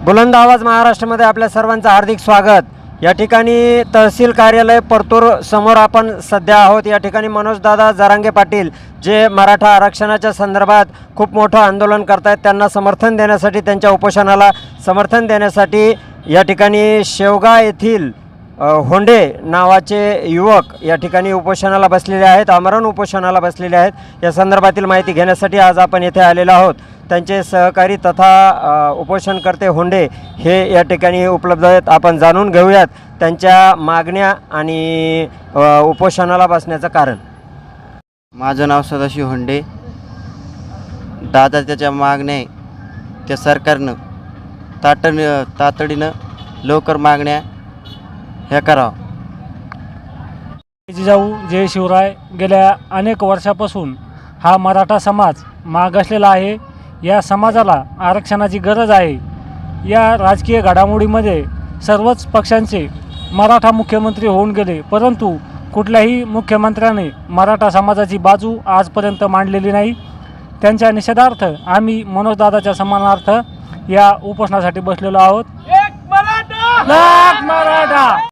बुलंद आवाज महाराष्ट्रामध्ये आपल्या सर्वांचं हार्दिक स्वागत। या ठिकाणी तहसील कार्यालय परतूर समोर आपण सध्या आहोत। या ठिकाणी मनोजदादा जरांगे पाटील जे मराठा आरक्षणाच्या संदर्भात खूप मोठं आंदोलन करतात, त्यांना समर्थन देण्यासाठी, त्यांच्या उपोषणाला समर्थन देण्यासाठी या ठिकाणी शेवगा येथील होंडे नावाचे युवक या ठिकाणी उपोषणाला बसलेले आहेत, आमरण उपोषणाला बसलेले आहेत। या संदर्भातील माहिती घेण्यासाठी आज आपण येथे आलेलो आहोत। त्यांचे सहकारी तथा उपोषणकर्ते होंडे हे या ठिकाणी उपलब्ध आहेत। आपण जाणून घेऊयात त्यांच्या मागण्या आणि उपोषणाला बसण्याचं कारण। माझं नाव सदाशिव होंडे। दादा त्याच्या मागण्या त्या सरकारनं तातडीनं लवकर मागण्या ह्या करावं। जिजाऊ जय शिवराय गेल्या अनेक वर्षापासून हा मराठा समाज मागासलेला आहे। या समाजाला आरक्षणाची गरज आहे। या राजकीय घडामोडीमध्ये सर्वच पक्षांचे मराठा मुख्यमंत्री होऊन गेले, परंतु कुठल्याही मुख्यमंत्र्याने मराठा समाजाची बाजू आजपर्यंत मांडलेली नाही। त्यांच्या निषेधार्थ आम्ही मनोजदादाच्या सन्मानार्थ या उपोषणासाठी बसलेलो आहोत। एक मराठा, लाख मराठा।